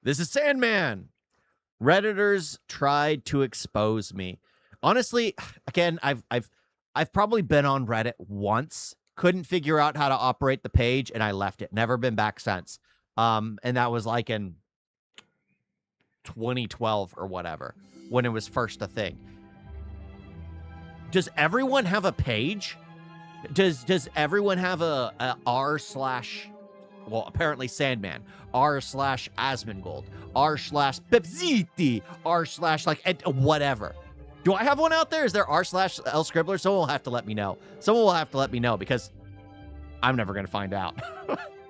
This is Sandman. Redditors tried to expose me. Honestly, again, I've probably been on Reddit once, couldn't figure out how to operate the page, and I left it. Never been back since. And that was like in 2012 or whatever, when it was first a thing. Does everyone have a page? Does everyone have a r/, well, apparently Sandman, r/Asmongold, r/Pepziti, r/ like whatever. Do I have one out there? Is there r/L Scribbler? Someone will have to let me know. Someone will have to let me know, because I'm never going to find out.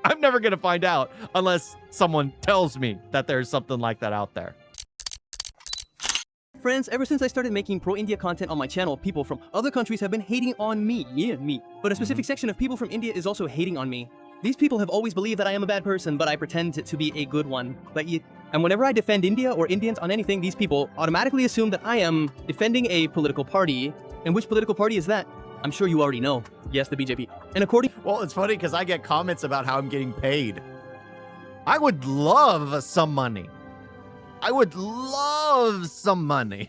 I'm never going to find out unless someone tells me that there's something like that out there. Friends, ever since I started making pro-India content on my channel, people from other countries have been hating on me. Yeah, me. But a specific section of people from India is also hating on me. These people have always believed that I am a bad person, but I pretend to be a good one. And whenever I defend India or Indians on anything, these people automatically assume that I am defending a political party. And which political party is that? I'm sure you already know. Yes, the BJP. And Well, it's funny because I get comments about how I'm getting paid. I would love some money. I would love some money.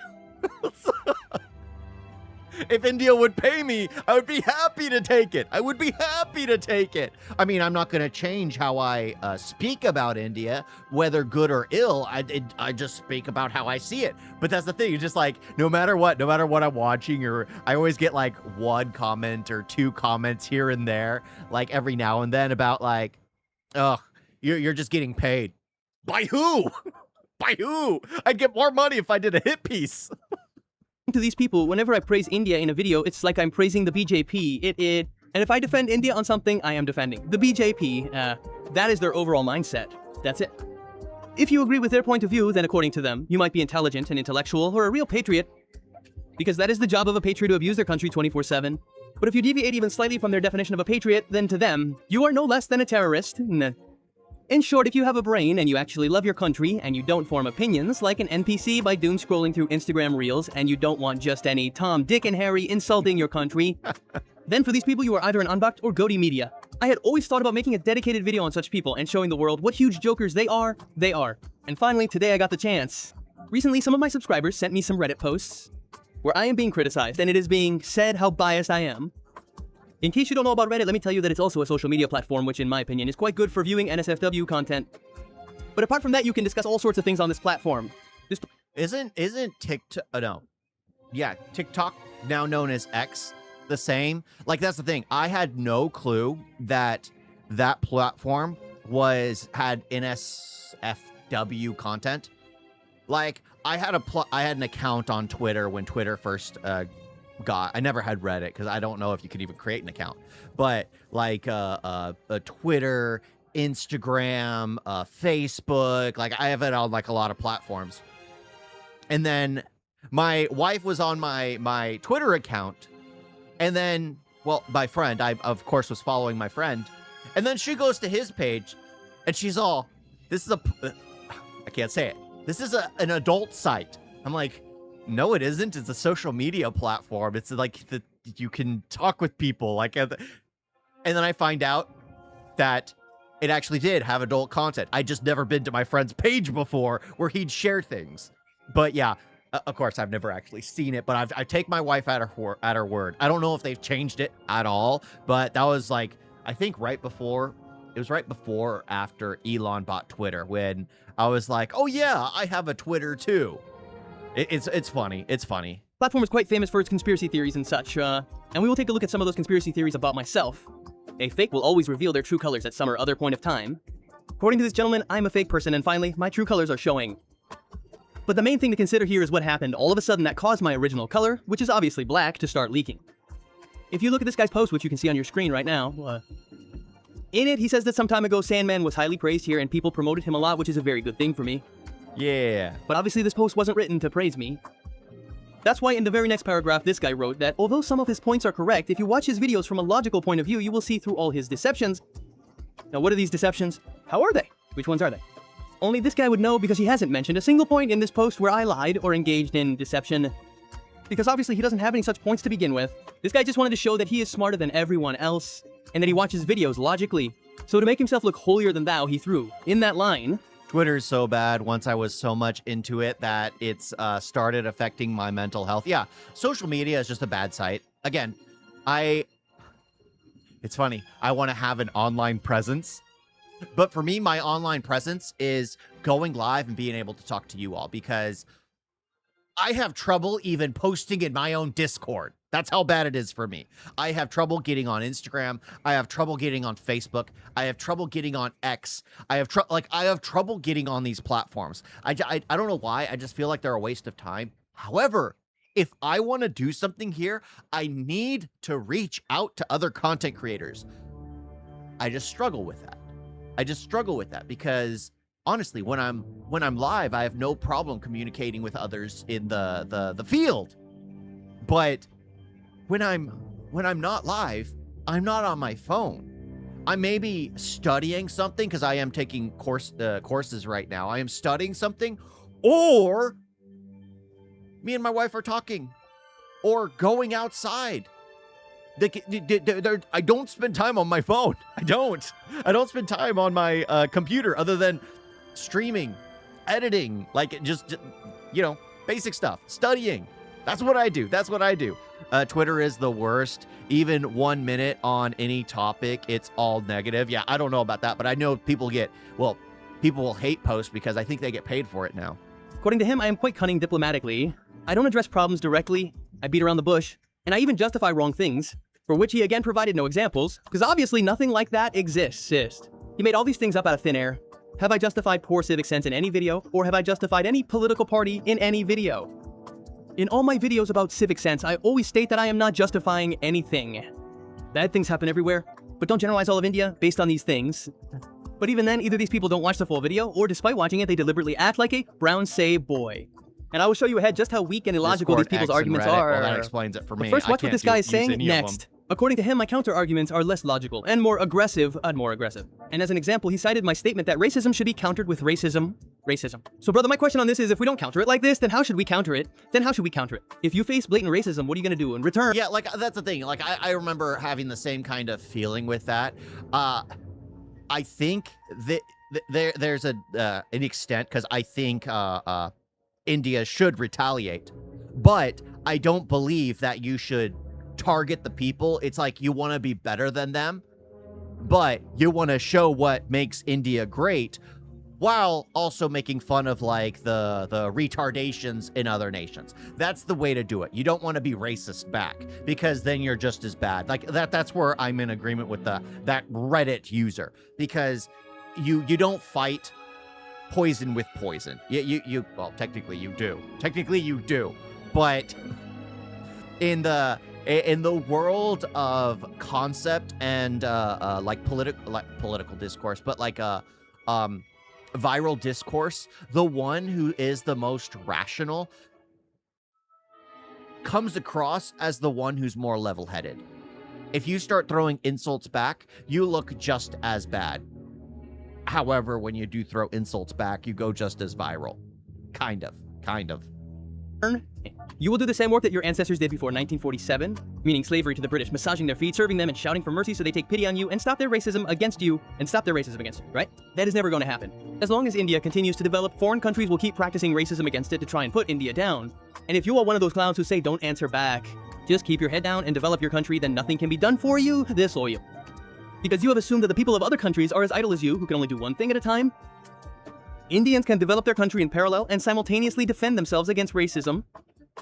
If India would pay me, I would be happy to take it. I would be happy to take it. I mean, I'm not going to change how I speak about India, whether good or ill. I just speak about how I see it. But that's the thing. It's just like, no matter what I'm watching, or I always get like one comment or two comments here and there, like every now and then about like, ugh, you're just getting paid. By who? By who? I'd get more money if I did a hit piece. To these people, whenever I praise India in a video, it's like I'm praising the BJP. And if I defend India on something, I am defending the BJP. That is their overall mindset. That's it. If you agree with their point of view, then according to them, you might be intelligent and intellectual or a real patriot, because that is the job of a patriot to abuse their country 24/7. But if you deviate even slightly from their definition of a patriot, then to them, you are no less than a terrorist. In short, if you have a brain and you actually love your country and you don't form opinions like an NPC by doom scrolling through Instagram Reels, and you don't want just any Tom, Dick, and Harry insulting your country, then for these people you are either an unbucked or goatee media. I had always thought about making a dedicated video on such people and showing the world what huge jokers they are. And finally, today I got the chance. Recently, some of my subscribers sent me some Reddit posts where I am being criticized, and it is being said how biased I am. In case you don't know about Reddit, let me tell you that it's also a social media platform, which in my opinion is quite good for viewing NSFW content. But apart from that, you can discuss all sorts of things on this platform. Isn't TikTok, no. Yeah, TikTok, now known as X, the same? Like, that's the thing. I had no clue that that platform had NSFW content. Like, I had an account on Twitter when Twitter first I never had Reddit because I don't know if you could even create an account, but like a Twitter, Instagram, Facebook, like I have it on like a lot of platforms. And then my wife was on my Twitter account, and then, well, my friend, I of course was following my friend, and then she goes to his page and she's all, this is I can't say it. This is an adult site. I'm like, no, it isn't. It's a social media platform. It's like you can talk with people. Like, and then I find out that it actually did have adult content. I just never been to my friend's page before where he'd share things. But yeah, of course, I've never actually seen it. But I take my wife at her word. I don't know if they've changed it at all. But that was like, I think right before. It was right before or after Elon bought Twitter, when I was like, oh yeah, I have a Twitter too. It's funny. It's funny. Platform is quite famous for its conspiracy theories and such, and we will take a look at some of those conspiracy theories about myself. A fake will always reveal their true colors at some or other point of time. According to this gentleman, I'm a fake person, and finally, my true colors are showing. But the main thing to consider here is what happened all of a sudden that caused my original color, which is obviously black, to start leaking. If you look at this guy's post, which you can see on your screen right now, in it, he says that some time ago, Sandman was highly praised here and people promoted him a lot, which is a very good thing for me. Yeah. But obviously this post wasn't written to praise me. That's why in the very next paragraph, this guy wrote that although some of his points are correct, if you watch his videos from a logical point of view, you will see through all his deceptions. Now, what are these deceptions? How are they? Which ones are they? Only this guy would know, because he hasn't mentioned a single point in this post where I lied or engaged in deception. Because obviously he doesn't have any such points to begin with. This guy just wanted to show that he is smarter than everyone else, and that he watches videos logically. So to make himself look holier than thou, he threw in that line, Twitter's so bad. Once I was so much into it that it's started affecting my mental health. Yeah, social media is just a bad site. Again, it's funny. I want to have an online presence. But for me, my online presence is going live and being able to talk to you all, because I have trouble even posting in my own Discord. That's how bad it is for me. I have trouble getting on Instagram. I have trouble getting on Facebook. I have trouble getting on X. I have trouble getting on these platforms. I don't know why. I just feel like they're a waste of time. However, if I want to do something here, I need to reach out to other content creators. I just struggle with that. Because honestly, when I'm live, I have no problem communicating with others in the field. But when I'm not live, I'm not on my phone. I may be studying something, because I am taking courses right now. I am studying something, or me and my wife are talking, or going outside. I don't spend time on my phone. I don't spend time on my computer other than streaming, editing, like just basic stuff, studying. That's what I do. Twitter is the worst. Even 1 minute on any topic, it's all negative. Yeah, I don't know about that, but I know people will hate posts because I think they get paid for it now. According to him, I am quite cunning diplomatically. I don't address problems directly. I beat around the bush. And I even justify wrong things, for which he again provided no examples, because obviously nothing like that exists. He made all these things up out of thin air. Have I justified poor civic sense in any video, or have I justified any political party in any video? In all my videos about civic sense, I always state that I am not justifying anything. Bad things happen everywhere, but don't generalize all of India based on these things. But even then, either these people don't watch the full video, or despite watching it, they deliberately act like a brown say boy. And I will show you ahead just how weak and illogical Discord, these people's X, and arguments Reddit. are. Well, that explains it for me. But first, watch what this guy is saying next. According to him, my counter-arguments are less logical and more aggressive. And as an example, he cited my statement that racism should be countered with racism. So brother, my question on this is, if we don't counter it like this, then how should we counter it? If you face blatant racism, what are you going to do in return? Yeah, like, that's the thing. Like, I remember having the same kind of feeling with that. I think that there's an extent, because I think India should retaliate, but I don't believe that you should target the people. It's like you want to be better than them, but you want to show what makes India great, while also making fun of like the retardations in other nations. That's the way to do it. You don't want to be racist back, because then you're just as bad. Like that's where I'm in agreement with that Reddit user, because you don't fight poison with poison. Well, technically you do. But in the world of concept and political discourse, but like viral discourse, the one who is the most rational comes across as the one who's more level-headed. If you start throwing insults back, you look just as bad. However, when you do throw insults back, you go just as viral. Kind of. You will do the same work that your ancestors did before 1947, meaning slavery to the British, massaging their feet, serving them, and shouting for mercy so they take pity on you and stop their racism against you, right? That is never going to happen. As long as India continues to develop, foreign countries will keep practicing racism against it to try and put India down. And if you are one of those clowns who say don't answer back, just keep your head down and develop your country, then nothing can be done for you, this or you. Because you have assumed that the people of other countries are as idle as you, who can only do one thing at a time. Indians can develop their country in parallel and simultaneously defend themselves against racism.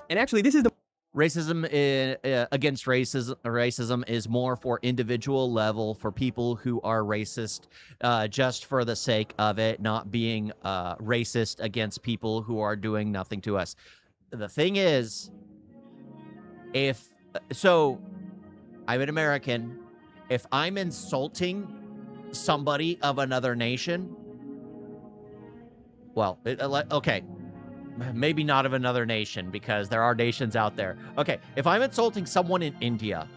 And actually, this is the racism against racism is more for individual level, for people who are racist just for the sake of it, not being racist against people who are doing nothing to us. The thing is, I'm an American. If I'm insulting somebody of another nation, well, okay, maybe not of another nation, because there are nations out there. Okay, if I'm insulting someone in India,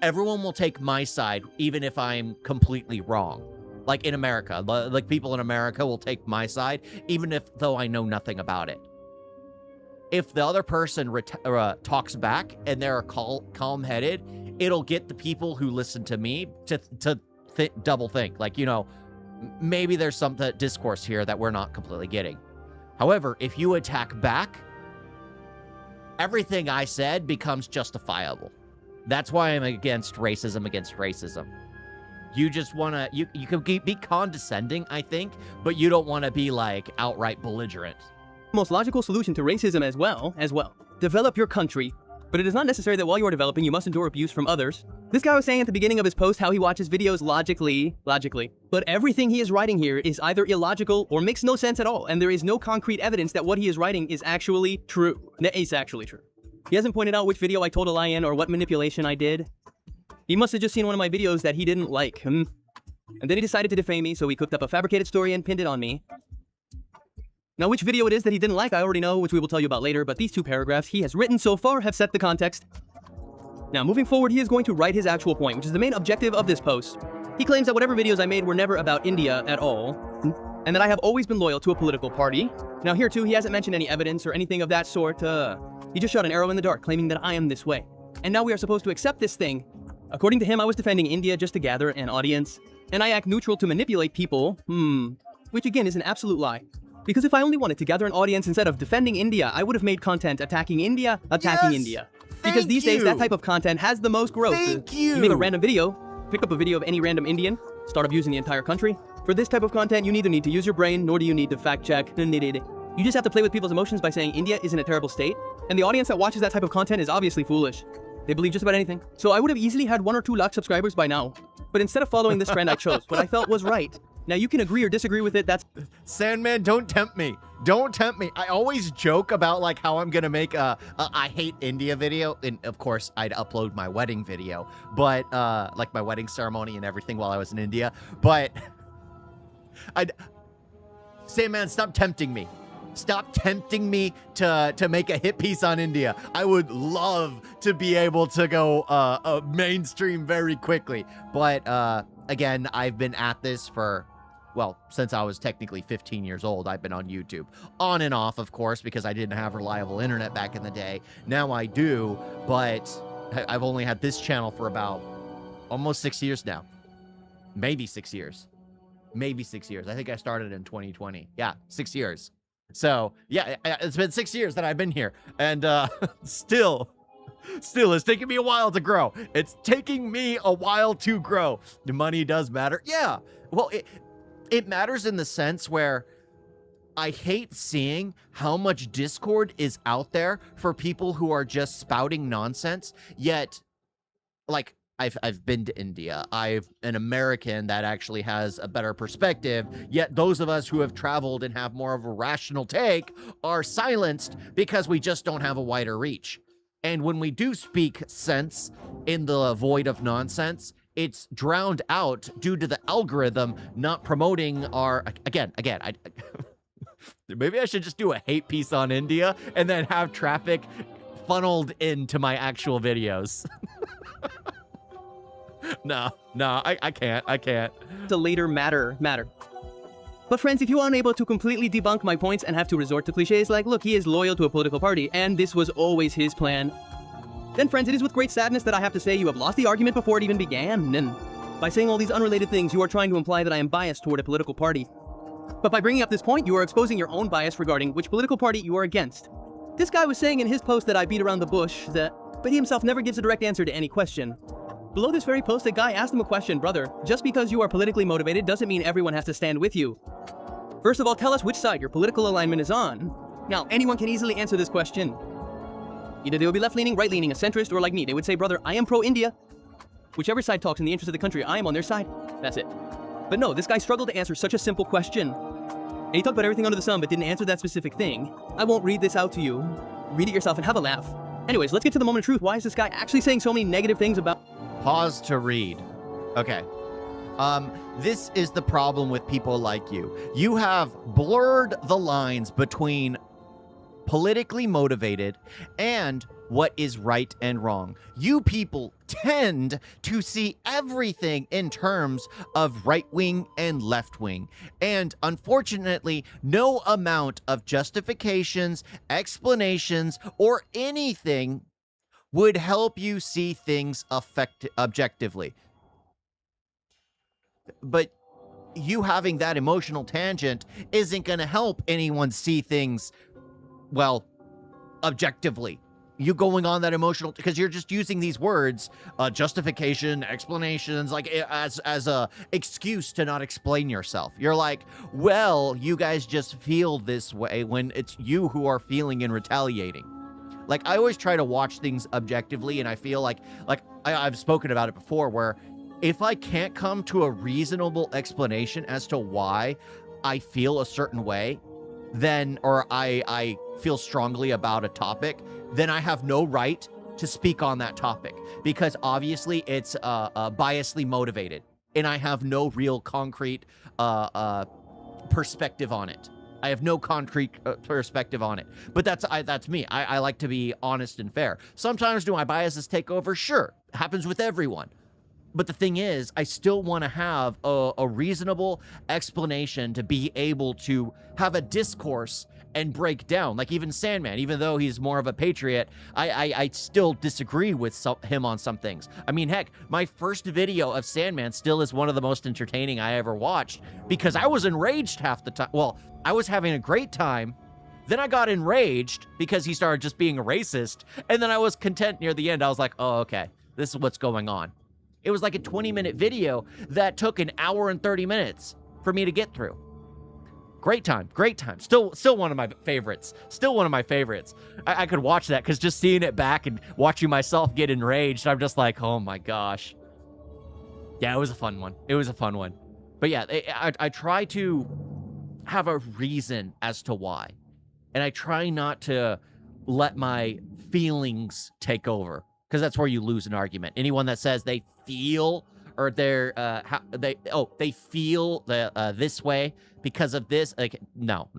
everyone will take my side, even if I'm completely wrong. Like in America, like people in America will take my side, even though I know nothing about it. If the other person talks back and they're calm-headed, it'll get the people who listen to me to double think. Like, maybe there's some discourse here that we're not completely getting. However, if you attack back, everything I said becomes justifiable. That's why I'm against racism. You just want to, you can be condescending, I think, but you don't want to be like outright belligerent. Most logical solution to racism as well. Develop your country. But it is not necessary that while you are developing, you must endure abuse from others. This guy was saying at the beginning of his post how he watches videos logically. But everything he is writing here is either illogical or makes no sense at all, and there is no concrete evidence that what he is writing is actually true. He hasn't pointed out which video I told a lie in or what manipulation I did. He must have just seen one of my videos that he didn't like. And then he decided to defame me, so he cooked up a fabricated story and pinned it on me. Now, which video it is that he didn't like, I already know, which we will tell you about later, but these 2 paragraphs he has written so far have set the context. Now, moving forward, he is going to write his actual point, which is the main objective of this post. He claims that whatever videos I made were never about India at all, and that I have always been loyal to a political party. Now, here too, he hasn't mentioned any evidence or anything of that sort. He just shot an arrow in the dark, claiming that I am this way. And now we are supposed to accept this thing. According to him, I was defending India just to gather an audience, and I act neutral to manipulate people. Which again is an absolute lie. Because if I only wanted to gather an audience instead of defending India, I would have made content attacking India. Because these days, that type of content has the most growth. You make a random video, pick up a video of any random Indian, start abusing the entire country. For this type of content, you neither need to use your brain, nor do you need to fact check. You just have to play with people's emotions by saying India is in a terrible state. And the audience that watches that type of content is obviously foolish. They believe just about anything. So I would have easily had 1 or 2 lakh subscribers by now. But instead of following this trend, I chose what I felt was right. Now, you can agree or disagree with it, that's... Sandman, don't tempt me. Don't tempt me. I always joke about, like, how I'm gonna make a I hate India video. And, of course, I'd upload my wedding video. But, like, my wedding ceremony and everything while I was in India. But... Sandman, stop tempting me. Stop tempting me to make a hit piece on India. I would love to be able to go mainstream very quickly. But, again, I've been at this for... well, since I was technically 15 years old, I've been on YouTube. On and off, of course, because I didn't have reliable internet back in the day. Now I do, but I've only had this channel for about almost 6 years now. Maybe 6 years. Maybe 6 years. I think I started in 2020. Yeah, 6 years. So, yeah, it's been 6 years that I've been here. And still, it's taking me a while to grow. It's taking me a while to grow. The money does matter. Yeah, well, it matters in the sense where I hate seeing how much discord is out there for people who are just spouting nonsense. Yet, like, I've been to India. I'm an American that actually has a better perspective. Yet those of us who have traveled and have more of a rational take are silenced because we just don't have a wider reach. And when we do speak sense in the void of nonsense, it's drowned out due to the algorithm not promoting our... Again, maybe I should just do a hate piece on India and then have traffic funneled into my actual videos. No, I can't. the later matter. But friends, if you are unable to completely debunk my points and have to resort to cliches like, look, he is loyal to a political party, and this was always his plan, then friends, it is with great sadness that I have to say you have lost the argument before it even began. And by saying all these unrelated things, you are trying to imply that I am biased toward a political party. But by bringing up this point, you are exposing your own bias regarding which political party you are against. This guy was saying in his post that I beat around the bush, but he himself never gives a direct answer to any question. Below this very post, a guy asked him a question, brother, just because you are politically motivated doesn't mean everyone has to stand with you. First of all, tell us which side your political alignment is on. Now, anyone can easily answer this question. Either they will be left-leaning, right-leaning, a centrist, or like me, they would say, brother, I am pro-India. Whichever side talks in the interest of the country, I am on their side. That's it. But no, this guy struggled to answer such a simple question. And he talked about everything under the sun, but didn't answer that specific thing. I won't read this out to you. Read it yourself and have a laugh. Anyways, let's get to the moment of truth. Why is this guy actually saying so many negative things about... Pause to read. Okay. This is the problem with people like you. You have blurred the lines between politically motivated and what is right and wrong. You people tend to see everything in terms of right wing and left wing. And unfortunately, no amount of justifications, explanations, or anything would help you see things objectively. But you having that emotional tangent isn't going to help anyone see things, well, objectively. You going on that emotional, because you're just using these words, justification, explanations, like as a excuse to not explain yourself. You're like, well, you guys just feel this way when it's you who are feeling and retaliating. Like, I always try to watch things objectively, and I feel like I've spoken about it before, where if I can't come to a reasonable explanation as to why I feel a certain way, then, or I feel strongly about a topic, then I have no right to speak on that topic, because obviously it's biasly motivated, and I have no real concrete perspective on it. I have no concrete perspective on it. But that's me. I like to be honest and fair. Sometimes do my biases take over? Sure. Happens with everyone. But the thing is, I still want to have a reasonable explanation to be able to have a discourse and break down. Like even Sandman, even though he's more of a patriot, I still disagree with him on some things. I mean, heck, my first video of Sandman still is one of the most entertaining I ever watched, because I was enraged half the time. Well, I was having a great time. Then I got enraged because he started just being a racist. And then I was content near the end. I was like, oh, okay, this is what's going on. It was like a 20-minute video that took an hour and 30 minutes for me to get through. Great time, great time. Still one of my favorites. Still one of my favorites. I could watch that, because just seeing it back and watching myself get enraged, I'm just like, oh my gosh. Yeah, it was a fun one. It was a fun one. But yeah, I try to have a reason as to why. And I try not to let my feelings take over, because that's where you lose an argument. Anyone that says they feel, or they feel this way because of this, like, no.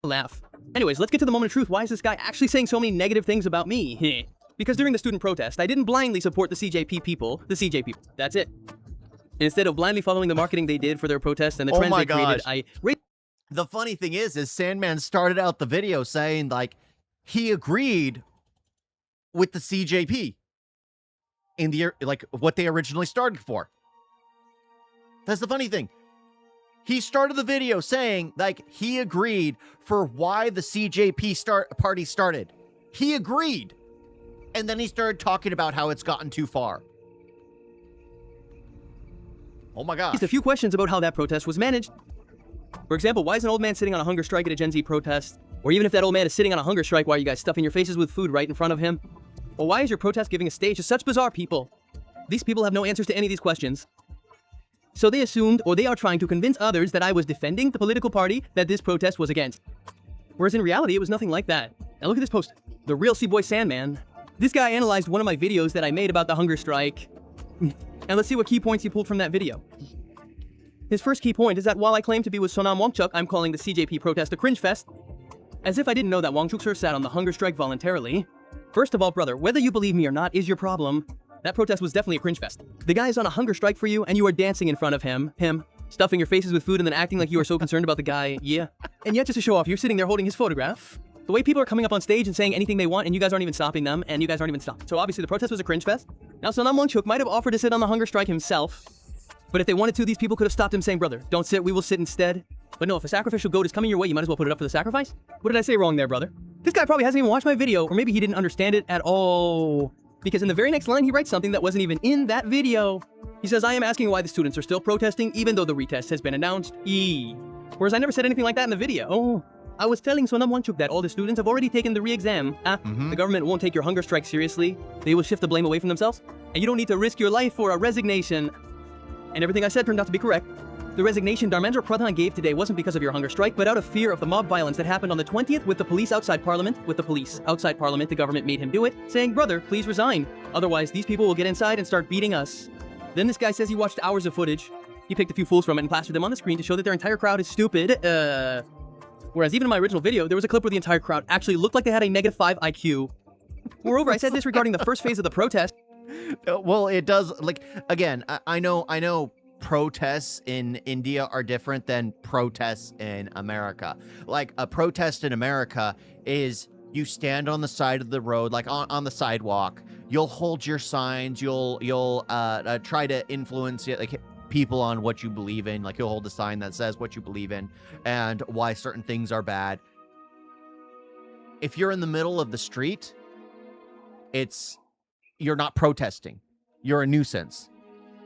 Laugh. Anyways, let's get to the moment of truth. Why is this guy actually saying so many negative things about me? Because during the student protest, I didn't blindly support the CJP people. That's it. Instead of blindly following the marketing they did for their protest and the trends they created, the funny thing is Sandman started out the video saying, like, he agreed with the CJP in the, like, what they originally started for. That's the funny thing. He started the video saying, like, he agreed for why the CJP party started. He agreed. And then he started talking about how it's gotten too far. Oh my gosh. Just a few questions about how that protest was managed. For example, why is an old man sitting on a hunger strike at a Gen Z protest? Or even if that old man is sitting on a hunger strike, why are you guys stuffing your faces with food right in front of him? Or why is your protest giving a stage to such bizarre people? These people have no answers to any of these questions. So they assumed, or they are trying to convince others, that I was defending the political party that this protest was against. Whereas in reality, it was nothing like that. Now look at this post. The real C-Boy Sandman. This guy analyzed one of my videos that I made about the hunger strike. And let's see what key points he pulled from that video. His first key point is that while I claim to be with Sonam Wangchuk, I'm calling the CJP protest a cringe fest. As if I didn't know that Wangchuk sir sat on the hunger strike voluntarily. First of all, brother, whether you believe me or not is your problem. That protest was definitely a cringe fest. The guy is on a hunger strike for you, and you are dancing in front of him, stuffing your faces with food and then acting like you are so concerned about the guy, yeah. And yet, just to show off, you're sitting there holding his photograph. The way people are coming up on stage and saying anything they want, and you guys aren't even stopping them, and you guys aren't even stopping. So obviously the protest was a cringe fest. Now, Sonam Wangchuk might have offered to sit on the hunger strike himself, but if they wanted to, these people could have stopped him saying, brother, don't sit, we will sit instead. But no, if a sacrificial goat is coming your way, you might as well put it up for the sacrifice. What did I say wrong there, brother? This guy probably hasn't even watched my video, or maybe he didn't understand it at all. Because in the very next line, he writes something that wasn't even in that video. He says, I am asking why the students are still protesting, even though the retest has been announced. Whereas I never said anything like that in the video. I was telling Sonam Wangchuk that all the students have already taken the re-exam. The government won't take your hunger strike seriously. They will shift the blame away from themselves. And you don't need to risk your life for a resignation. And everything I said turned out to be correct. The resignation Dharmendra Pradhan gave today wasn't because of your hunger strike, but out of fear of the mob violence that happened on the 20th with the police outside Parliament. The government made him do it, saying, brother, please resign. Otherwise, these people will get inside and start beating us. Then this guy says he watched hours of footage. He picked a few fools from it and plastered them on the screen to show that their entire crowd is stupid. Whereas even in my original video, there was a clip where the entire crowd actually looked like they had a -5 IQ. Moreover, I said this regarding the first phase of the protest. Well, it does, like, again, I know protests in India are different than protests in America. Like, a protest in America is you stand on the side of the road, like on the sidewalk. You'll hold your signs. You'll try to influence it. Like, people on what you believe in. Like, he'll hold a sign that says what you believe in and why certain things are bad. If you're in the middle of the street, you're not protesting. You're a nuisance.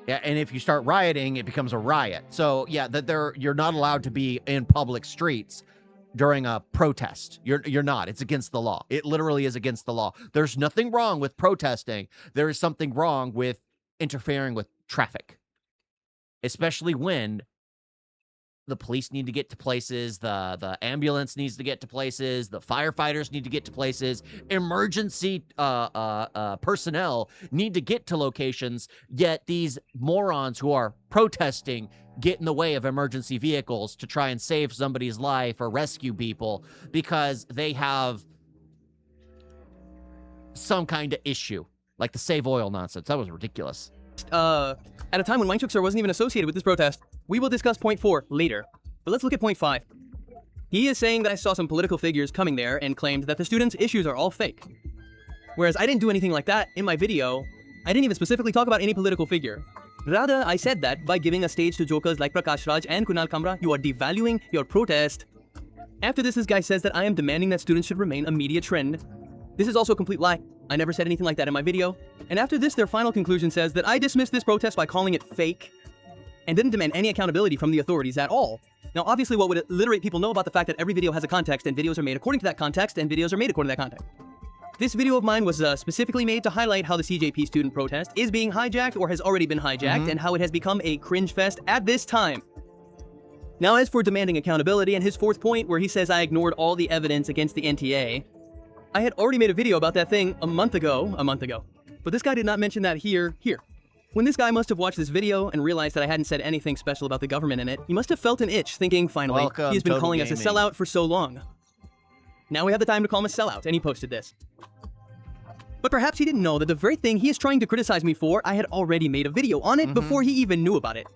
Yeah, and if you start rioting, it becomes a riot. So yeah, you're not allowed to be in public streets during a protest. You're not. It's against the law. It literally is against the law. There's nothing wrong with protesting. There is something wrong with interfering with traffic, especially when the police need to get to places, the ambulance needs to get to places, the firefighters need to get to places, emergency personnel need to get to locations, yet these morons who are protesting get in the way of emergency vehicles to try and save somebody's life or rescue people because they have some kind of issue, like the Save Oil nonsense. That was ridiculous. At a time when Wangchuk sir wasn't even associated with this protest. We will discuss point 4 later, but let's look at point 5. He is saying that I saw some political figures coming there and claimed that the students' issues are all fake. Whereas I didn't do anything like that in my video. I didn't even specifically talk about any political figure. Rather, I said that by giving a stage to jokers like Prakash Raj and Kunal Kamra, you are devaluing your protest. After this guy says that I am demanding that students should remain a media trend. This is also a complete lie. I never said anything like that in my video. And after this, their final conclusion says that I dismissed this protest by calling it fake and didn't demand any accountability from the authorities at all. Now, obviously, what would literate people know about the fact that every video has a context and videos are made according to that context and videos are made according to that context. This video of mine was specifically made to highlight how the CJP student protest is being hijacked or has already been hijacked and how it has become a cringe fest at this time. Now, as for demanding accountability and his fourth point where he says I ignored all the evidence against the NTA, I had already made a video about that thing a month ago. But this guy did not mention that here. When this guy must have watched this video and realized that I hadn't said anything special about the government in it, he must have felt an itch, thinking, finally, he has been calling us a sellout for so long. Now we have the time to call him a sellout, and he posted this. But perhaps he didn't know that the very thing he is trying to criticize me for, I had already made a video on it before he even knew about it.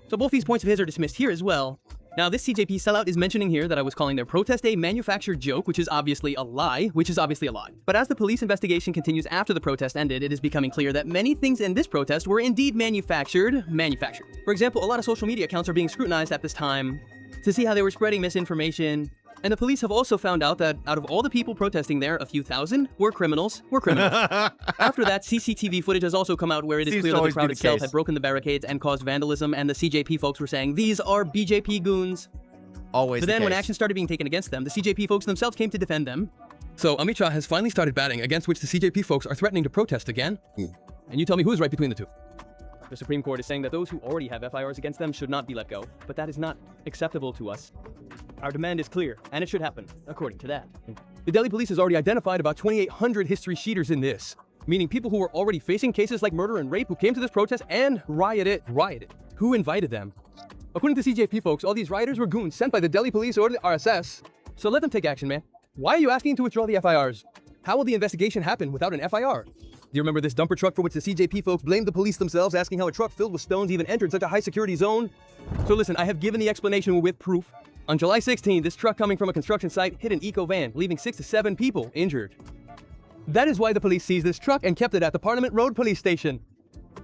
So both these points of his are dismissed here as well. Now, this CJP sellout is mentioning here that I was calling their protest a manufactured joke, which is obviously a lie, But as the police investigation continues after the protest ended, it is becoming clear that many things in this protest were indeed manufactured. For example, a lot of social media accounts are being scrutinized at this time to see how they were spreading misinformation. And the police have also found out that out of all the people protesting there, a few thousand were criminals. After that, CCTV footage has also come out where it is clear that the crowd itself had broken the barricades and caused vandalism, and the CJP folks were saying, these are BJP goons. Always But then when action started being taken against them, the CJP folks themselves came to defend them. So Amit Shah has finally started batting, against which the CJP folks are threatening to protest again. And you tell me who is right between the two. The Supreme Court is saying that those who already have FIRs against them should not be let go, but that is not acceptable to us. Our demand is clear, and it should happen, according to that. The Delhi police has already identified about 2,800 history sheeters in this, meaning people who were already facing cases like murder and rape who came to this protest and rioted. Who invited them? According to CJP folks, all these rioters were goons sent by the Delhi police or the RSS. So let them take action, man. Why are you asking to withdraw the FIRs? How will the investigation happen without an FIR? Do you remember this dumper truck for which the CJP folks blamed the police themselves, asking how a truck filled with stones even entered such a high security zone? So listen, I have given the explanation with proof. On July 16, this truck coming from a construction site hit an eco van, leaving 6 to 7 people injured. That is why the police seized this truck and kept it at the Parliament Road police station.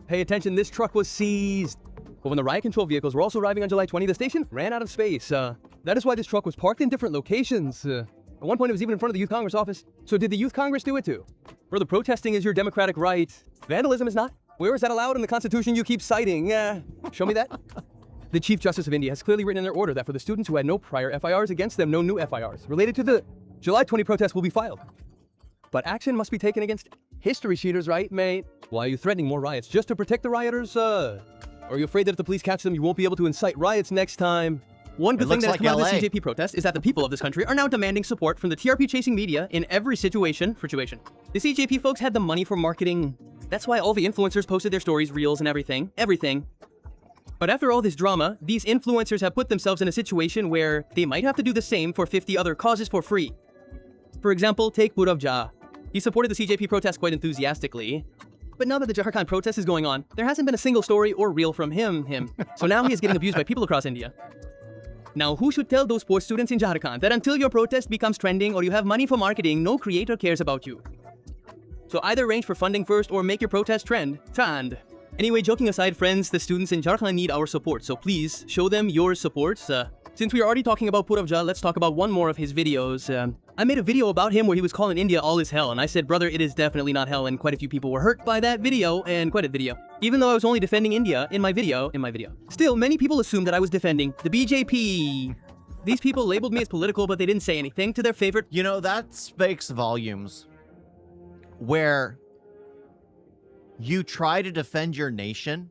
Pay attention, this truck was seized. But when the riot control vehicles were also arriving on July 20, the station ran out of space. That is why this truck was parked in different locations. At one point, it was even in front of the Youth Congress office. So did the Youth Congress do it too? Brother, protesting is your democratic right. Vandalism is not. Where is that allowed in the Constitution you keep citing? Show me that. The Chief Justice of India has clearly written in their order that for the students who had no prior FIRs against them, no new FIRs related to the July 20 protest will be filed. But action must be taken against history sheeters, right, mate? Why are you threatening more riots just to protect the rioters? Or are you afraid that if the police catch them, you won't be able to incite riots next time? One good thing that has come out of the CJP protest is that the people of this country are now demanding support from the TRP-chasing media in every situation. The CJP folks had the money for marketing. That's why all the influencers posted their stories, reels, and everything. But after all this drama, these influencers have put themselves in a situation where they might have to do the same for 50 other causes for free. For example, take Purav Jha. He supported the CJP protest quite enthusiastically. But now that the Jharkhand protest is going on, there hasn't been a single story or reel from him. So now he is getting abused by people across India. Now, who should tell those poor students in Jharkhand that until your protest becomes trending or you have money for marketing, no creator cares about you? So either arrange for funding first or make your protest trend. Anyway, joking aside, friends, the students in Jharkhand need our support, so please show them your support. Since we are already talking about Purav, let's talk about one more of his videos. I made a video about him where he was calling India all is hell, and I said, brother, it is definitely not hell, and quite a few people were hurt by that video, and quite a video. Even though I was only defending India in my video. Still, many people assumed that I was defending the BJP. These people labeled me as political, but they didn't say anything to their favorite. You know, that speaks volumes. Where you try to defend your nation,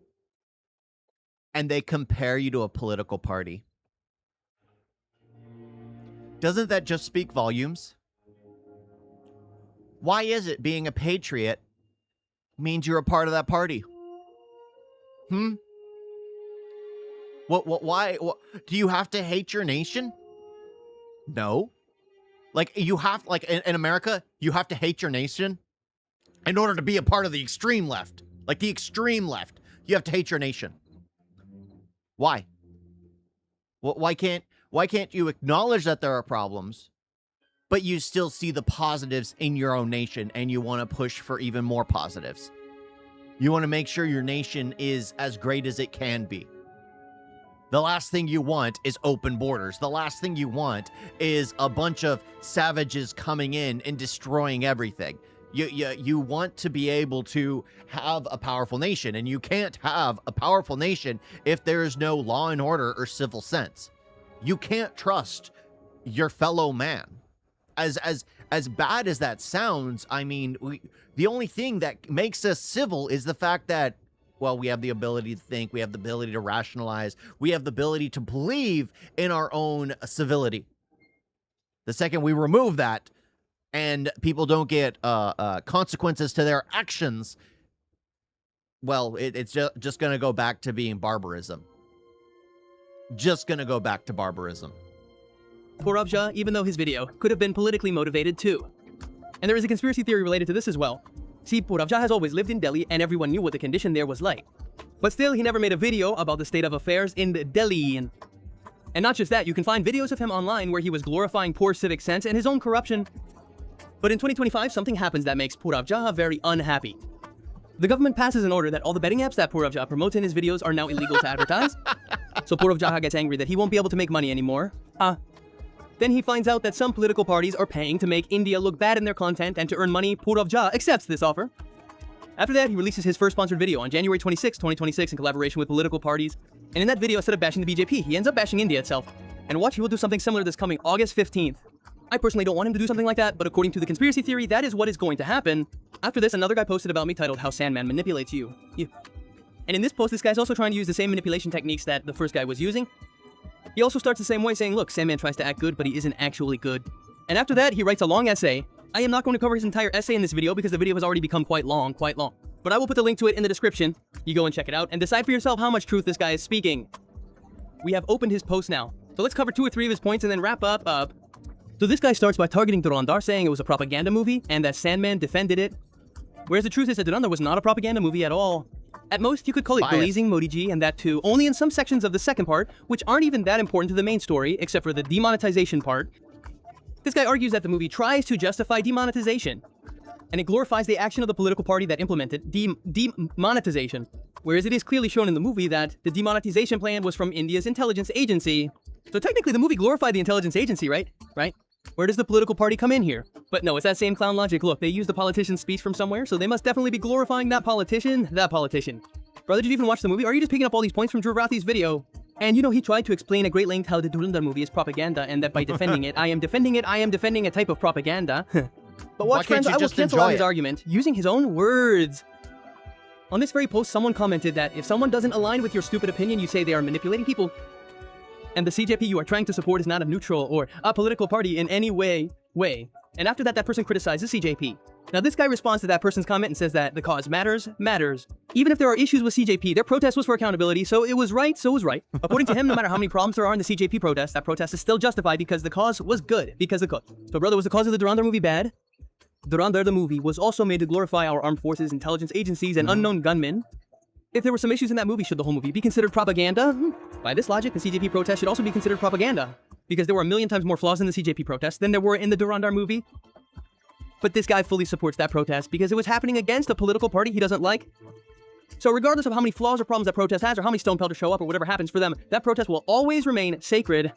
and they compare you to a political party. Doesn't that just speak volumes? Why is it being a patriot means you're a part of that party? Why? Do you have to hate your nation? No. Like, you have, like, in America, you have to hate your nation in order to be a part of the extreme left. Like, the extreme left. You have to hate your nation. Why? Why can't you acknowledge that there are problems, but you still see the positives in your own nation, and you want to push for even more positives? You want to make sure your nation is as great as it can be. The last thing you want is open borders. The last thing you want is a bunch of savages coming in and destroying everything. You want to be able to have a powerful nation, and you can't have a powerful nation if there is no law and order or civil sense. You can't trust your fellow man. As bad as that sounds, I mean, the only thing that makes us civil is the fact that, well, we have the ability to think, we have the ability to rationalize, we have the ability to believe in our own civility. The second we remove that, and people don't get consequences to their actions, well, it's just going to go back to being barbarism. Just going to go back to barbarism. Purav, even though his video could have been politically motivated too. And there is a conspiracy theory related to this as well. See, Purav has always lived in Delhi, and everyone knew what the condition there was like. But still, he never made a video about the state of affairs in Delhi. And not just that, you can find videos of him online where he was glorifying poor civic sense and his own corruption. But in 2025, something happens that makes Purav very unhappy. The government passes an order that all the betting apps that Purav promotes in his videos are now illegal to advertise. So Purav gets angry that he won't be able to make money anymore. Then he finds out that some political parties are paying to make India look bad in their content, and to earn money, Purav accepts this offer. After that, he releases his first sponsored video on January 26, 2026 in collaboration with political parties. And in that video, instead of bashing the BJP, he ends up bashing India itself. And watch, he will do something similar this coming August 15th. I personally don't want him to do something like that, but according to the conspiracy theory, that is what is going to happen. After this, another guy posted about me titled How Sandman Manipulates You. And in this post, this guy's also trying to use the same manipulation techniques that the first guy was using. He also starts the same way, saying, look, Sandman tries to act good, but he isn't actually good. And after that, he writes a long essay. I am not going to cover his entire essay in this video because the video has already become quite long. But I will put the link to it in the description. You go and check it out and decide for yourself how much truth this guy is speaking. We have opened his post now. So let's cover 2 or 3 of his points and then wrap up. So this guy starts by targeting Durandar, saying it was a propaganda movie and that Sandman defended it. Whereas the truth is that Durandar was not a propaganda movie at all. At most, you could call it Blazing Modi Ji, and that too, only in some sections of the second part, which aren't even that important to the main story, except for the demonetization part. This guy argues that the movie tries to justify demonetization, and it glorifies the action of the political party that implemented demonetization, whereas it is clearly shown in the movie that the demonetization plan was from India's intelligence agency. So technically, the movie glorified the intelligence agency, right? Where does the political party come in here? But no, it's that same clown logic. Look, they used the politician's speech from somewhere, so they must definitely be glorifying that politician. Brother, did you even watch the movie? Or are you just picking up all these points from Drew Rathi's video? And you know, he tried to explain at great length how the Durandar movie is propaganda, and that by defending it, I am defending a type of propaganda. But watch, friends, I will cancel out his argument using his own words. On this very post, someone commented that if someone doesn't align with your stupid opinion, you say they are manipulating people. And the CJP you are trying to support is not a neutral or a political party in any way. And after that, that person criticizes CJP. Now this guy responds to that person's comment and says that the cause matters. Even if there are issues with CJP, their protest was for accountability, so it was right. According to him, no matter how many problems there are in the CJP protest, that protest is still justified because the cause was good. So brother, was the cause of the Durandar movie bad? Durandar the movie was also made to glorify our armed forces, intelligence agencies, and unknown gunmen. If there were some issues in that movie, should the whole movie be considered propaganda? By this logic, the CJP protest should also be considered propaganda, because there were a million times more flaws in the CJP protest than there were in the Durandar movie. But this guy fully supports that protest because it was happening against a political party he doesn't like. So regardless of how many flaws or problems that protest has, or how many stone pelters show up, or whatever happens for them, that protest will always remain sacred.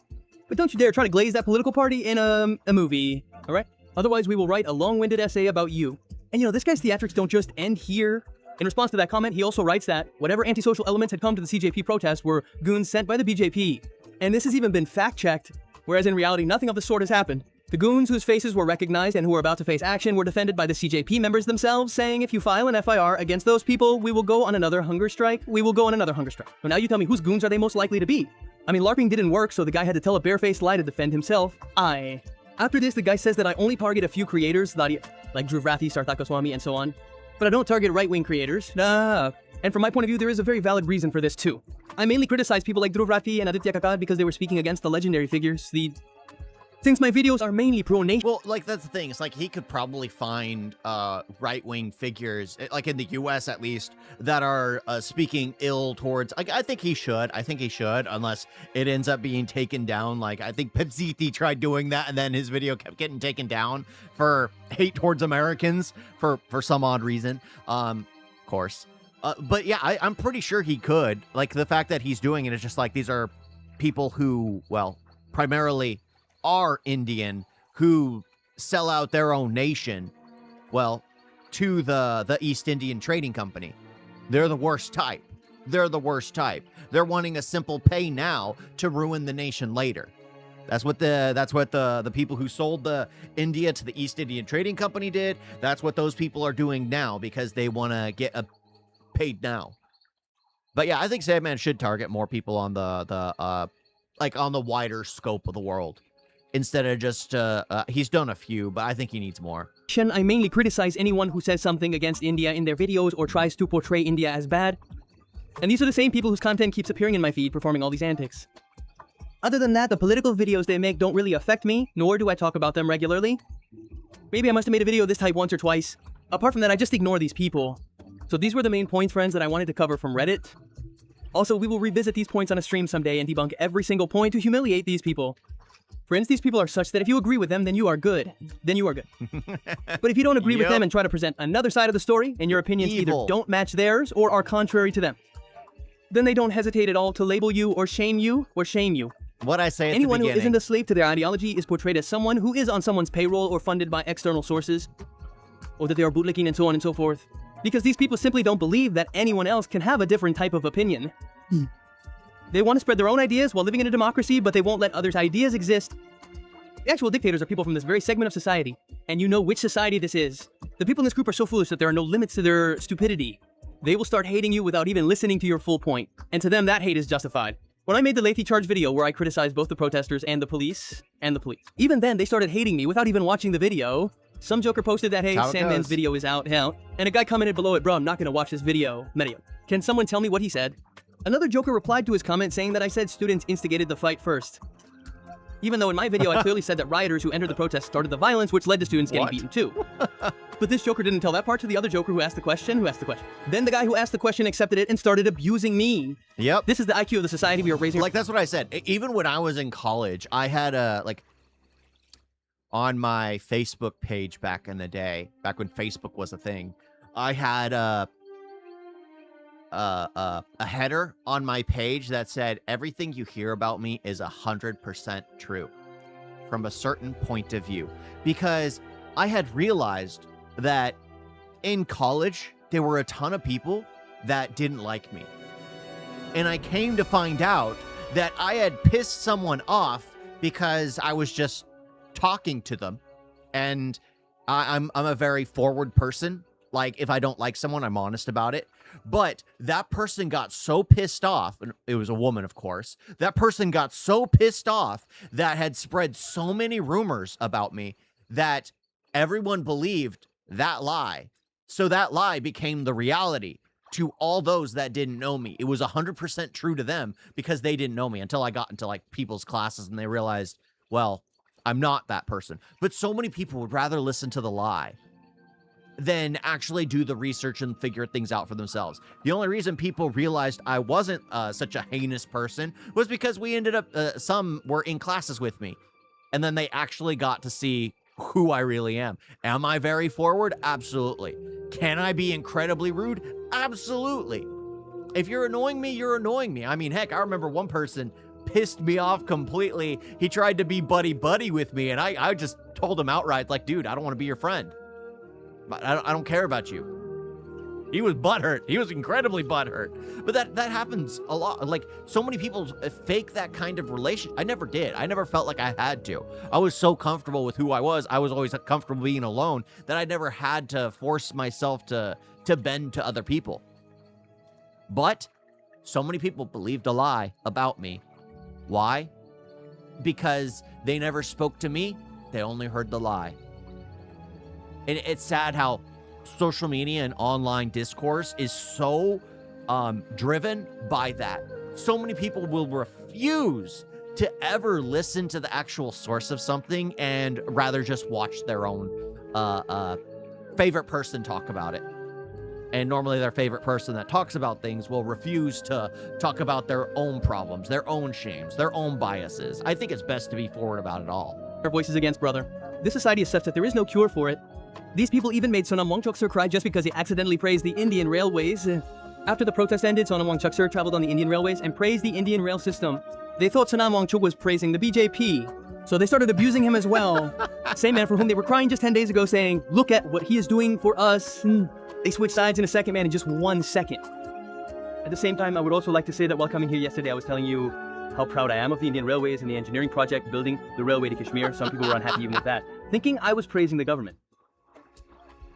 But don't you dare try to glaze that political party in a movie, alright? Otherwise, we will write a long-winded essay about you. And you know, this guy's theatrics don't just end here. In response to that comment, he also writes that whatever antisocial elements had come to the CJP protest were goons sent by the BJP. And this has even been fact-checked, whereas in reality, nothing of the sort has happened. The goons whose faces were recognized and who were about to face action were defended by the CJP members themselves, saying if you file an FIR against those people, we will go on another hunger strike. We will go on another hunger strike. Well, now you tell me, whose goons are they most likely to be? I mean, LARPing didn't work, so the guy had to tell a barefaced lie to defend himself. After this, the guy says that I only target a few creators, like Dhruv Rathi, Sarthak Goswami, and so on. But I don't target right-wing creators. And from my point of view, there is a very valid reason for this too. I mainly criticize people like Dhruv Rathi and Aditya Kakad because they were speaking against the legendary figures, Since my videos are mainly pro-nation. Well, like, that's the thing. It's like he could probably find right-wing figures, like in the U.S. at least, that are speaking ill towards... Like, I think he should, unless it ends up being taken down. Like, I think Pepsiti tried doing that, and then his video kept getting taken down for hate towards Americans for some odd reason. Of course. But yeah, I'm pretty sure he could. Like, the fact that he's doing it is just like, these are people who, well, primarily... are Indian, who sell out their own nation, well, to the East Indian Trading Company. They're the worst type. They're the worst type. They're wanting a simple pay now to ruin the nation later. That's what the people who sold the India to the East Indian Trading Company did. That's what those people are doing now because they want to get paid now. But yeah, I think Sandman should target more people on on the wider scope of the world. Instead of just, he's done a few, but I think he needs more. I mainly criticize anyone who says something against India in their videos or tries to portray India as bad. And these are the same people whose content keeps appearing in my feed performing all these antics. Other than that, the political videos they make don't really affect me, nor do I talk about them regularly. Maybe I must have made a video of this type once or twice. Apart from that, I just ignore these people. So these were the main points, friends, that I wanted to cover from Reddit. Also, we will revisit these points on a stream someday and debunk every single point to humiliate these people. Friends, these people are such that if you agree with them, then you are good. Then you are good. But if you don't agree with them and try to present another side of the story, and your opinions either don't match theirs or are contrary to them, then they don't hesitate at all to label you or shame you or shame you. What I say at Anyone the who isn't a slave to their ideology is portrayed as someone who is on someone's payroll or funded by external sources, or that they are bootlicking and so on and so forth. Because these people simply don't believe that anyone else can have a different type of opinion. They want to spread their own ideas while living in a democracy, but they won't let others' ideas exist. The actual dictators are people from this very segment of society, and you know which society this is. The people in this group are so foolish that there are no limits to their stupidity. They will start hating you without even listening to your full point, and to them that hate is justified. When I made the Lathy Charge video where I criticized both the protesters and the police, even then they started hating me without even watching the video. Some joker posted that, hey, Sandman's video is out, and a guy commented below it, bro, I'm not gonna watch this video. Can someone tell me what he said? Another joker replied to his comment saying that I said students instigated the fight first. Even though in my video I clearly said that rioters who entered the protest started the violence, which led to students getting beaten too. But this joker didn't tell that part to the other joker who asked the question, Then the guy who asked the question accepted it and started abusing me. Yep. This is the IQ of the society we are raising. Like, that's what I said. Even when I was in college, I had on my Facebook page back in the day, back when Facebook was a thing, I had a header on my page that said, everything you hear about me is 100% true from a certain point of view. Because I had realized that in college, there were a ton of people that didn't like me. And I came to find out that I had pissed someone off because I was just talking to them. And I'm a very forward person. Like, if I don't like someone, I'm honest about it. But that person got so pissed off, and it was a woman, of course. That person got so pissed off that had spread so many rumors about me that everyone believed that lie. So that lie became the reality to all those that didn't know me. It was 100% true to them because they didn't know me until I got into like people's classes and they realized, well, I'm not that person. But so many people would rather listen to the lie than actually do the research and figure things out for themselves. The only reason people realized I wasn't such a heinous person was because we ended up, some were in classes with me. And then they actually got to see who I really am. Am I very forward? Absolutely. Can I be incredibly rude? Absolutely. If you're annoying me, you're annoying me. I mean, heck, I remember one person pissed me off completely. He tried to be buddy-buddy with me, and I just told him outright, like, dude, I don't want to be your friend. I don't care about you. He was butthurt. He was incredibly butthurt. But that happens a lot. Like, so many people fake that kind of relation. I never did. I never felt like I had to. I was so comfortable with who I was. I was always comfortable being alone that I never had to force myself to bend to other people. But so many people believed a lie about me. Why? Because they never spoke to me. They only heard the lie. And it's sad how social media and online discourse is so driven by that. So many people will refuse to ever listen to the actual source of something and rather just watch their own favorite person talk about it. And normally their favorite person that talks about things will refuse to talk about their own problems, their own shames, their own biases. I think it's best to be forward about it all. Our voices against, brother. This society is such that there is no cure for it. These people even made Sonam Wangchuk Sir cry just because he accidentally praised the Indian railways. After the protest ended, Sonam Wangchuk Sir traveled on the Indian railways and praised the Indian rail system. They thought Sonam Wangchuk was praising the BJP, so they started abusing him as well. Same man for whom they were crying just 10 days ago saying, look at what he is doing for us. They switched sides in a second, man, in just 1 second. At the same time, I would also like to say that while coming here yesterday, I was telling you how proud I am of the Indian Railways and the engineering project building the railway to Kashmir. Some people were unhappy even with that, thinking I was praising the government.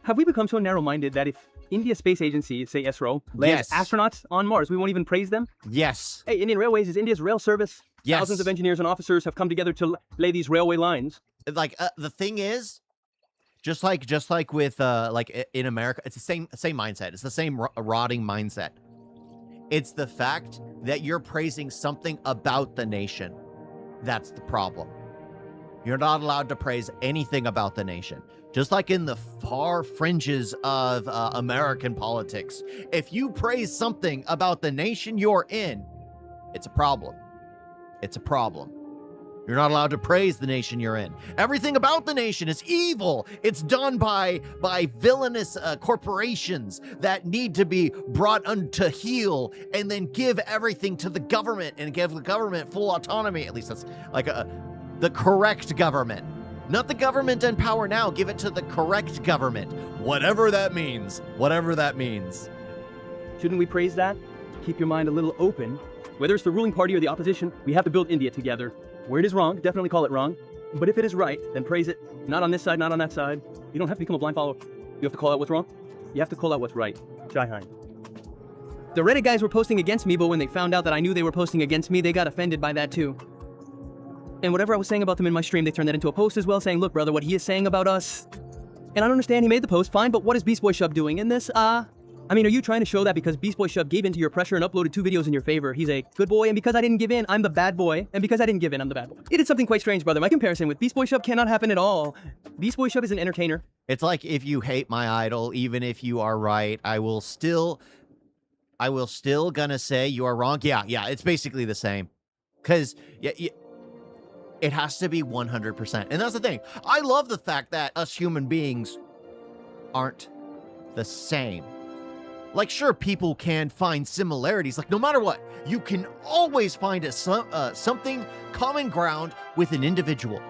Have we become so narrow-minded that if India's space agency, say ISRO, lands astronauts on Mars, we won't even praise them? Yes. Hey, Indian Railways is India's rail service. Yes. Thousands of engineers and officers have come together to lay these railway lines. Like, the thing is, just like with like in America, it's the same mindset. It's the same rotting mindset. It's the fact that you're praising something about the nation. That's the problem. You're not allowed to praise anything about the nation. Just like in the far fringes of American politics, if you praise something about the nation you're in, it's a problem. It's a problem. You're not allowed to praise the nation you're in. Everything about the nation is evil. It's done by villainous corporations that need to be brought unto heel and then give everything to the government and give the government full autonomy. At least that's like the correct government. Not the government in power now. Give it to the correct government. Whatever that means. Whatever that means. Shouldn't we praise that? Keep your mind a little open. Whether it's the ruling party or the opposition, we have to build India together. Where it is wrong, definitely call it wrong. But if it is right, then praise it. Not on this side, not on that side. You don't have to become a blind follower. You have to call out what's wrong. You have to call out what's right. Jai Hind. The Reddit guys were posting against me, but when they found out that I knew they were posting against me, they got offended by that too. And whatever I was saying about them in my stream, they turned that into a post as well, saying, look, brother, what he is saying about us. And I don't understand, he made the post, fine, but what is Beast Boy Shub doing in this? I mean, are you trying to show that because Beast Boy Shub gave in to your pressure and uploaded 2 videos in your favor, he's a good boy, and because I didn't give in, I'm the bad boy, and because I didn't give in, I'm the bad boy? It is something quite strange, brother. My comparison with Beast Boy Shub cannot happen at all. Beast Boy Shub is an entertainer. It's like if you hate my idol, even if you are right, I will still gonna say you are wrong. Yeah, it's basically the same. Because, it has to be 100%. And that's the thing. I love the fact that us human beings aren't the same. Like, sure, people can find similarities. Like, no matter what, you can always find something common ground with an individual.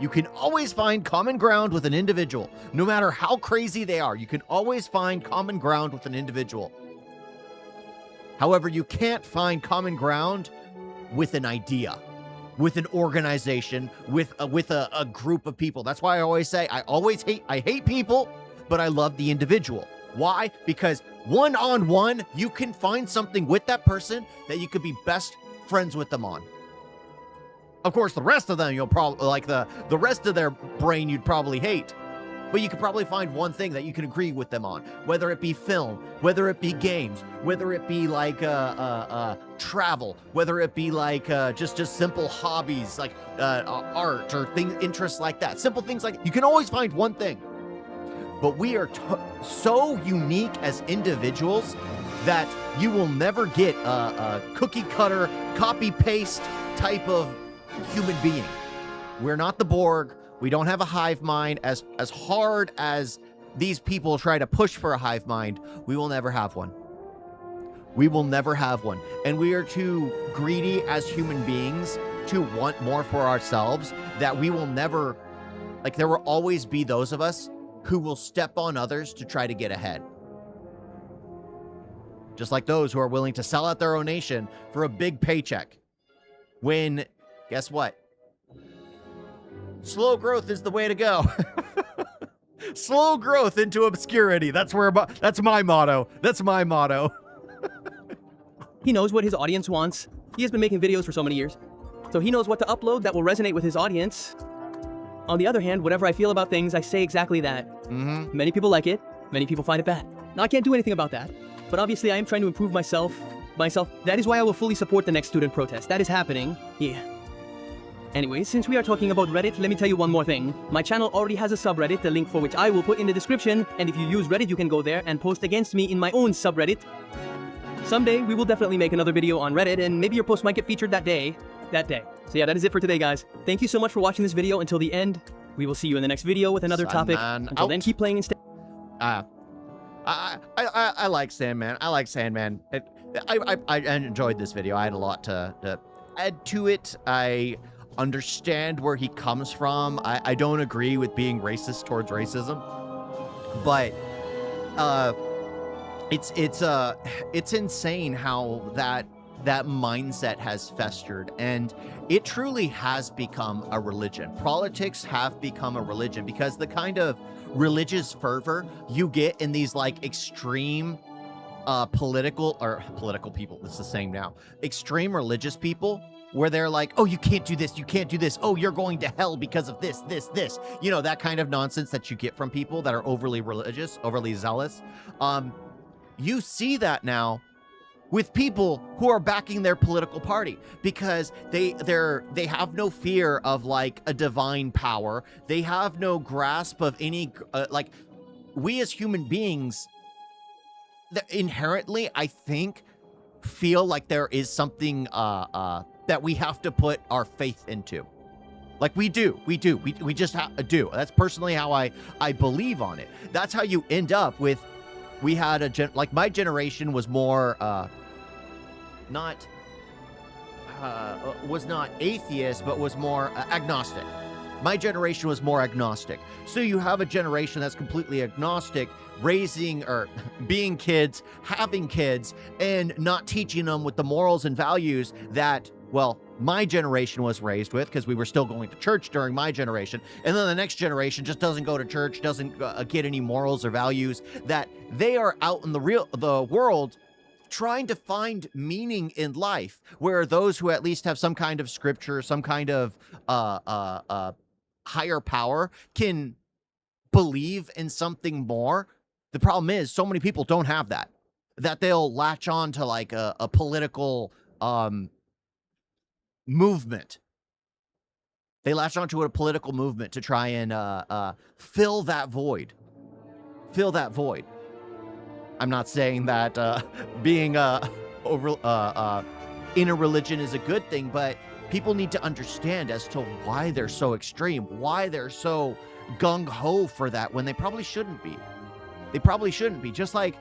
You can always find common ground with an individual. No matter how crazy they are, you can always find common ground with an individual. However, you can't find common ground with an idea, with an organization, with a group of people. That's why I always say I hate people, but I love the individual. Why? Because one-on-one, you can find something with that person that you could be best friends with them on. Of course, the rest of them, you'll probably, like the rest of their brain, you'd probably hate. But you could probably find one thing that you can agree with them on, whether it be film, whether it be games, whether it be like travel, whether it be like just simple hobbies like art or interests like that. Simple things like you can always find one thing. But we are so unique as individuals that you will never get a cookie cutter, copy paste type of human being. We're not the Borg. We don't have a hive mind. As hard as these people try to push for a hive mind, we will never have one. We will never have one. And we are too greedy as human beings to want more for ourselves that we will never, like, there will always be those of us who will step on others to try to get ahead. Just like those who are willing to sell out their own nation for a big paycheck. When, guess what? Slow growth is the way to go. Slow growth into obscurity. That's my motto. That's my motto. He knows what his audience wants. He has been making videos for so many years. So he knows what to upload that will resonate with his audience. On the other hand, whatever I feel about things, I say exactly that. Many people like it. Many people find it bad. Now, I can't do anything about that. But obviously, I am trying to improve myself. That is why I will fully support the next student protest. That is happening. Yeah. Anyway, since we are talking about Reddit, let me tell you one more thing. My channel already has a subreddit, the link for which I will put in the description. And if you use Reddit, you can go there and post against me in my own subreddit. Someday, we will definitely make another video on Reddit, and maybe your post might get featured that day. So yeah, that is it for today, guys. Thank you so much for watching this video until the end. We will see you in the next video with another topic. Until then, keep playing and stay. I like Sandman. I like Sandman. I enjoyed this video. I had a lot to add to it. I understand where he comes from. I don't agree with being racist towards racism, but it's insane how that mindset has festered, and it truly has become a religion. Politics have become a religion because the kind of religious fervor you get in these like extreme political people, it's the same now, extreme religious people, where they're like, oh, you can't do this, you can't do this, oh, you're going to hell because of this, you know, that kind of nonsense that you get from people that are overly religious, overly zealous. You see that now with people who are backing their political party because they have no fear of like a divine power. They have no grasp of any like, we as human beings that inherently, I think, feel like there is something that we have to put our faith into. Like we do. We just do. That's personally how I believe on it. That's how you end up with, we had like my generation was more was not atheist, but was more agnostic. My generation was more agnostic. So you have a generation that's completely agnostic, raising or being kids, having kids, and not teaching them with the morals and values that, well, my generation was raised with, because we were still going to church during my generation. And then the next generation just doesn't go to church, doesn't get any morals or values, that they are out in the world trying to find meaning in life, where those who at least have some kind of scripture, some kind of higher power can believe in something more. The problem is so many people don't have that they'll latch on to like a political movement. They latch onto a political movement to try and fill that void. I'm not saying that being in a religion is a good thing, but people need to understand as to why they're so extreme, why they're so gung-ho for that when they probably shouldn't be. They probably shouldn't be. Just like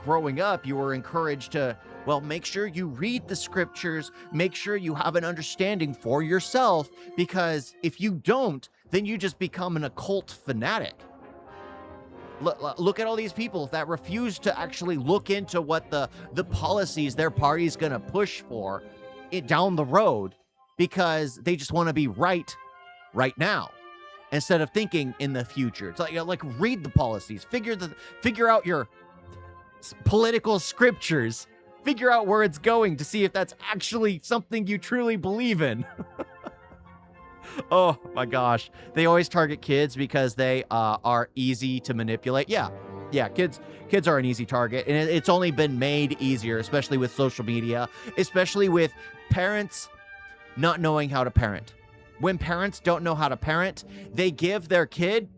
growing up, you were encouraged to, well, make sure you read the scriptures, make sure you have an understanding for yourself, because if you don't, then you just become an occult fanatic. Look at all these people that refuse to actually look into what the policies their party's going to push for down the road, because they just want to be right now, instead of thinking in the future. It's like read the policies, figure out your political scriptures, figure out where it's going to see if that's actually something you truly believe in. Oh my gosh. They always target kids because they are easy to manipulate. Yeah, kids are an easy target, and it's only been made easier, especially with social media, especially with parents not knowing how to parent. When parents don't know how to parent, they give their kid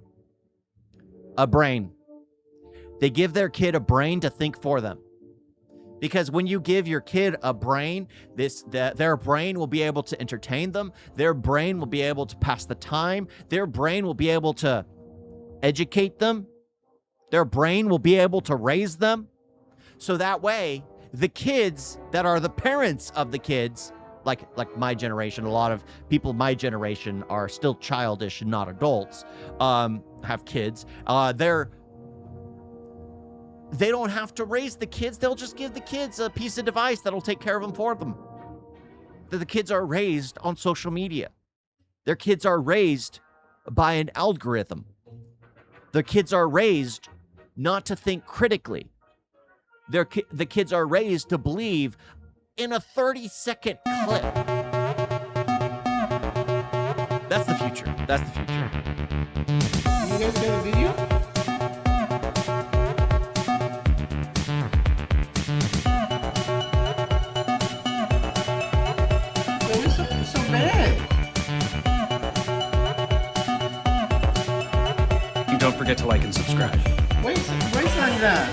a brain. They give their kid a brain to think for them. Because when you give your kid a brain, their brain will be able to entertain them. Their brain will be able to pass the time. Their brain will be able to educate them. Their brain will be able to raise them. So that way, the kids that are the parents of the kids, like my generation, a lot of people my generation are still childish and not adults, have kids. They don't have to raise the kids. They'll just give the kids a piece of device that'll take care of them for them. The kids are raised on social media. Their kids are raised by an algorithm. The kids are raised not to think critically. The kids are raised to believe in a 30-second clip. That's the future. That's the future. You guys got a video? It was so bad. And don't forget to like and subscribe. Wait, where's that?